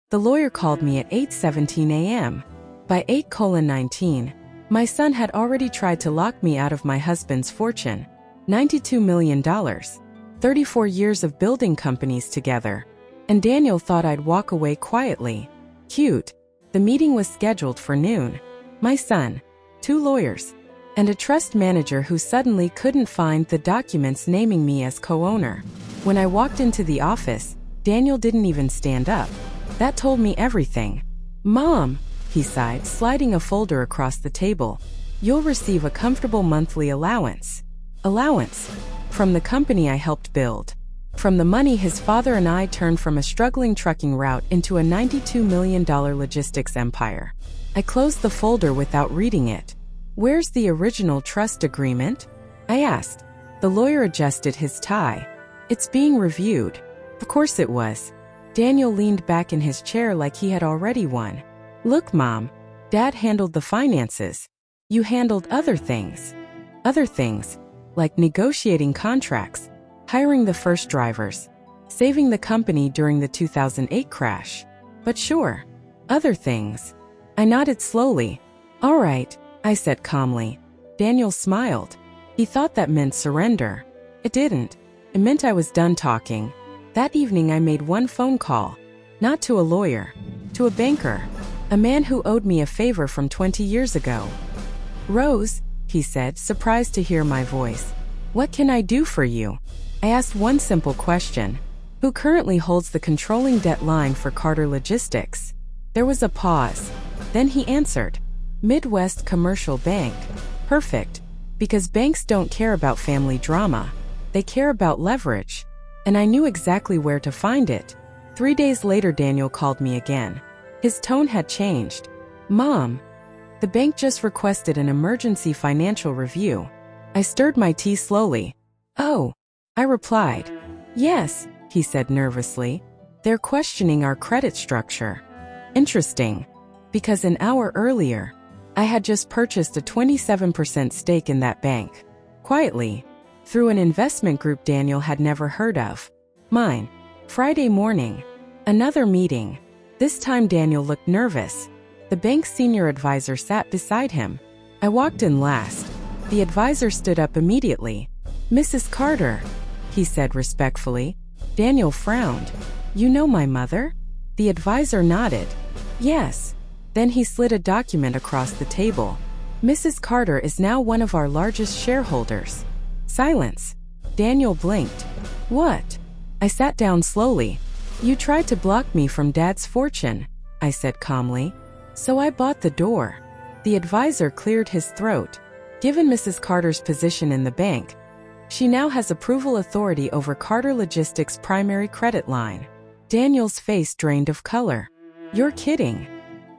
The lawyer called me at 8:17 a.m. By 8:19, my son had already tried to lock me out of my husband's fortune, $92 million, 34 years of building companies together, and Daniel thought I'd walk away quietly. Cute. The meeting was scheduled for noon. My son, 2 lawyers, and a trust manager who suddenly couldn't find the documents naming me as co-owner. When I walked into the office, Daniel didn't even stand up. That told me everything. "Mom," he sighed, sliding a folder across the table, "you'll receive a comfortable monthly allowance." Allowance? From the company I helped build. From the money his father and I turned from a struggling trucking route into a $92 million logistics empire. I closed the folder without reading it. "Where's the original trust agreement?" I asked. The lawyer adjusted his tie. "It's being reviewed." Of course it was. Daniel leaned back in his chair like he had already won. "Look, Mom, Dad handled the finances. You handled other things. Other things, like negotiating contracts, hiring the first drivers, saving the company during the 2008 crash. But sure, other things." I nodded slowly. "All right," I said calmly. Daniel smiled. He thought that meant surrender. It didn't. It meant I was done talking. That evening I made one phone call. Not to a lawyer. To a banker. A man who owed me a favor from 20 years ago. "Rose," he said, surprised to hear my voice. "What can I do for you?" I asked one simple question. "Who currently holds the controlling debt line for Carter Logistics?" There was a pause. Then he answered. "Midwest Commercial Bank." Perfect. Because banks don't care about family drama. They care about leverage. And I knew exactly where to find it. 3 days later, Daniel called me again. His tone had changed. "Mom, the bank just requested an emergency financial review." I stirred my tea slowly. "Oh," I replied. "Yes," he said nervously. "They're questioning our credit structure." Interesting. Because an hour earlier, I had just purchased a 27% stake in that bank. Quietly. Through an investment group Daniel had never heard of. Mine. Friday morning. Another meeting. This time Daniel looked nervous. The bank's senior advisor sat beside him. I walked in last. The advisor stood up immediately. "Mrs. Carter," he said respectfully. Daniel frowned. "You know my mother?" The advisor nodded. "Yes." Then he slid a document across the table. "Mrs. Carter is now one of our largest shareholders." Silence. Daniel blinked. "What?" I sat down slowly. "You tried to block me from Dad's fortune," I said calmly. "So I bought the door." The advisor cleared his throat. "Given Mrs. Carter's position in the bank, she now has approval authority over Carter Logistics' primary credit line." Daniel's face drained of color. "You're kidding."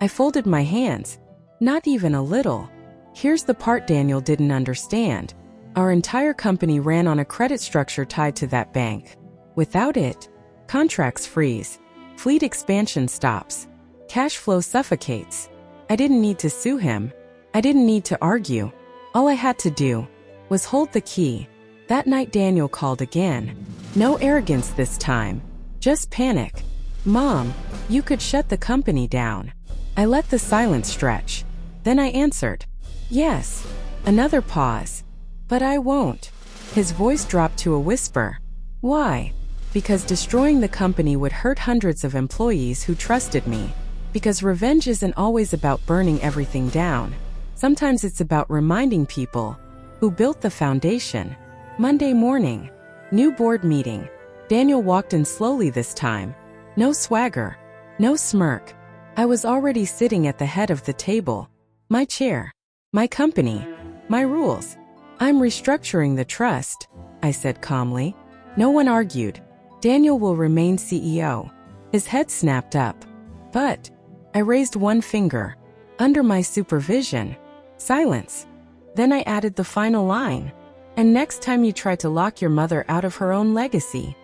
I folded my hands. "Not even a little." Here's the part Daniel didn't understand. Our entire company ran on a credit structure tied to that bank. Without it, contracts freeze, fleet expansion stops, cash flow suffocates. I didn't need to sue him. I didn't need to argue. All I had to do was hold the key. That night Daniel called again. No arrogance this time. Just panic. "Mom, you could shut the company down." I let the silence stretch. Then I answered. "Yes." Another pause. "But I won't." His voice dropped to a whisper. "Why?" "Because destroying the company would hurt hundreds of employees who trusted me. Because revenge isn't always about burning everything down. Sometimes it's about reminding people who built the foundation." Monday morning. New board meeting. Daniel walked in slowly this time. No swagger. No smirk. I was already sitting at the head of the table. My chair. My company. My rules. "I'm restructuring the trust," I said calmly. No one argued. "Daniel will remain CEO." His head snapped up. "But," I raised one finger. "Under my supervision." Silence. Then I added the final line. "And next time you try to lock your mother out of her own legacy."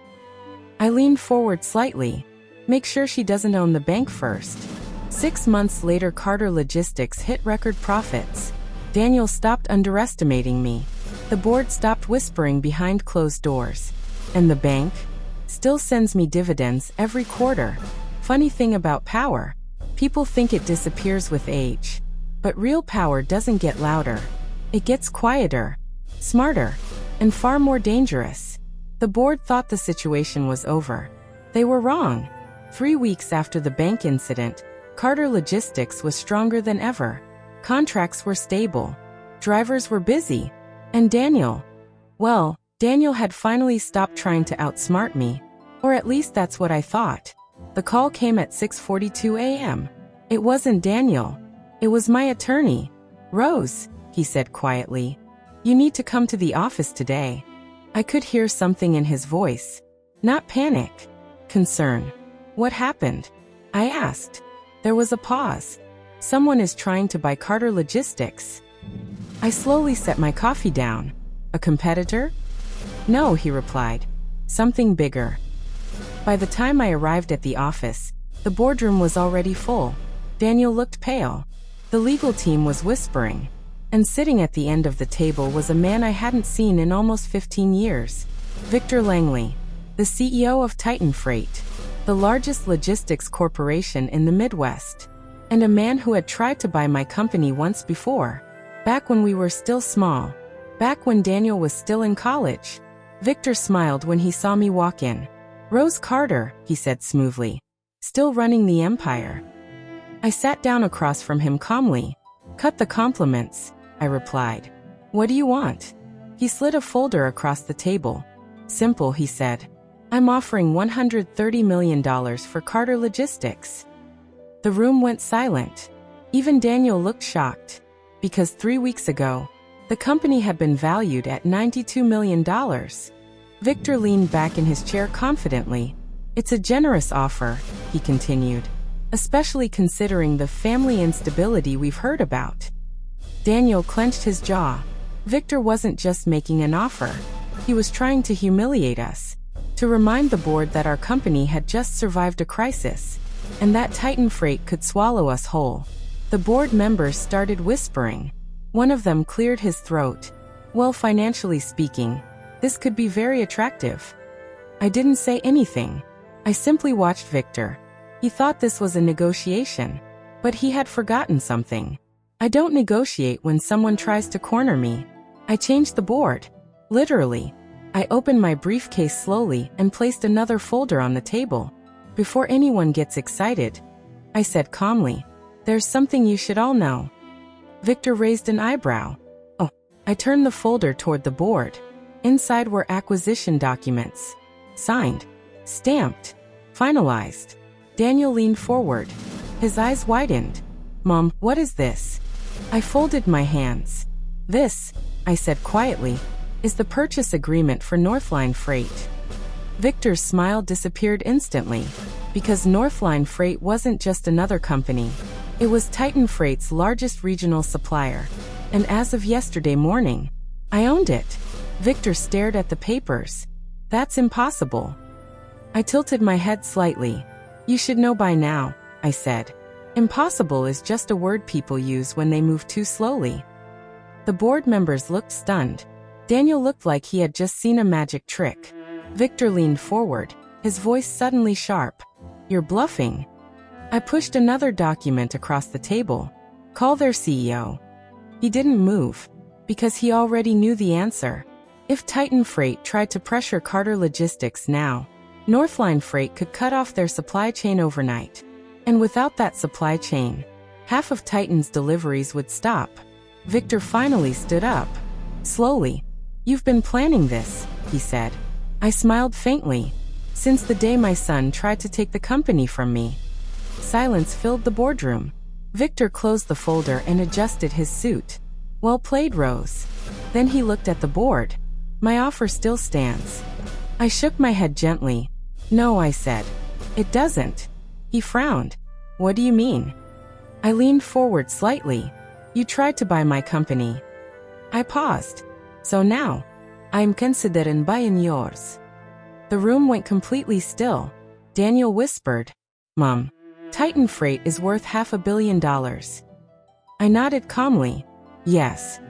I leaned forward slightly. "Make sure she doesn't own the bank first." 6 months later, Carter Logistics hit record profits. Daniel stopped underestimating me. The board stopped whispering behind closed doors. And the bank still sends me dividends every quarter. Funny thing about power. People think it disappears with age. But real power doesn't get louder. It gets quieter, smarter, and far more dangerous. The board thought the situation was over. They were wrong. 3 weeks after the bank incident, Carter Logistics was stronger than ever. Contracts were stable. Drivers were busy. And Daniel had finally stopped trying to outsmart me. Or at least that's what I thought. The call came at 6:42 a.m. It wasn't Daniel. It was my attorney. Rose, he said quietly. You need to come to the office today. I could hear something in his voice. Not panic. Concern. What happened? I asked. There was a pause. Someone is trying to buy Carter Logistics. I slowly set my coffee down. A competitor? No, he replied. Something bigger. By the time I arrived at the office, the boardroom was already full. Daniel looked pale. The legal team was whispering. And sitting at the end of the table was a man I hadn't seen in almost 15 years. Victor Langley, the CEO of Titan Freight, the largest logistics corporation in the Midwest, and a man who had tried to buy my company once before, back when we were still small, back when Daniel was still in college. Victor smiled when he saw me walk in. Rose Carter, he said smoothly, still running the empire. I sat down across from him calmly. Cut the compliments, I replied. What do you want? He slid a folder across the table. Simple, he said. I'm offering $130 million for Carter Logistics. The room went silent. Even Daniel looked shocked. Because 3 weeks ago, the company had been valued at $92 million. Victor leaned back in his chair confidently. It's a generous offer, he continued, especially considering the family instability we've heard about. Daniel clenched his jaw. Victor wasn't just making an offer. He was trying to humiliate us, to remind the board that our company had just survived a crisis, and that Titan Freight could swallow us whole. The board members started whispering. One of them cleared his throat. Well, financially speaking, this could be very attractive. I didn't say anything. I simply watched Victor. He thought this was a negotiation, but he had forgotten something. I don't negotiate when someone tries to corner me. I changed the board. Literally. I opened my briefcase slowly and placed another folder on the table. Before anyone gets excited, I said calmly, there's something you should all know. Victor raised an eyebrow. Oh, I turned the folder toward the board. Inside were acquisition documents. Signed. Stamped. Finalized. Daniel leaned forward. His eyes widened. Mom, what is this? I folded my hands. This, I said quietly, is the purchase agreement for Northline Freight. Victor's smile disappeared instantly, because Northline Freight wasn't just another company. It was Titan Freight's largest regional supplier, and as of yesterday morning, I owned it. Victor stared at the papers. That's impossible. I tilted my head slightly. You should know by now, I said. Impossible is just a word people use when they move too slowly. The board members looked stunned. Daniel looked like he had just seen a magic trick. Victor leaned forward, his voice suddenly sharp. You're bluffing. I pushed another document across the table. Call their CEO. He didn't move, because he already knew the answer. If Titan Freight tried to pressure Carter Logistics now, Northline Freight could cut off their supply chain overnight. And without that supply chain, half of Titan's deliveries would stop. Victor finally stood up. Slowly. You've been planning this, he said. I smiled faintly. Since the day my son tried to take the company from me. Silence filled the boardroom. Victor closed the folder and adjusted his suit. Well played, Rose. Then he looked at the board. My offer still stands. I shook my head gently. No, I said. It doesn't. He frowned. What do you mean? I leaned forward slightly. You tried to buy my company. I paused. So now, I'm considering buying yours. The room went completely still. Daniel whispered, Mom, Titan Freight is worth $500 million. I nodded calmly. Yes.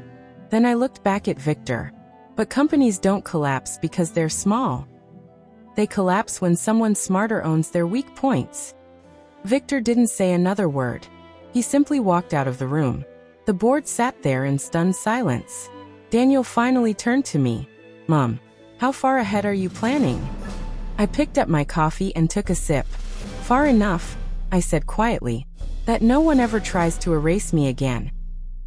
Then I looked back at Victor. But companies don't collapse because they're small. They collapse when someone smarter owns their weak points. Victor didn't say another word. He simply walked out of the room. The board sat there in stunned silence. Daniel finally turned to me. Mom, how far ahead are you planning? I picked up my coffee and took a sip. Far enough, I said quietly, that no one ever tries to erase me again.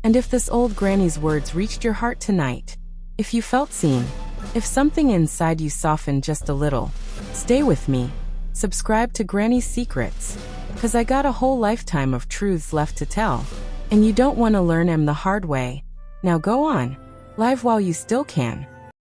And if this old granny's words reached your heart tonight, if you felt seen, if something inside you softened just a little, stay with me. Subscribe to Granny's Secrets, 'cause I got a whole lifetime of truths left to tell. And you don't want to learn 'em the hard way. Now go on, live while you still can.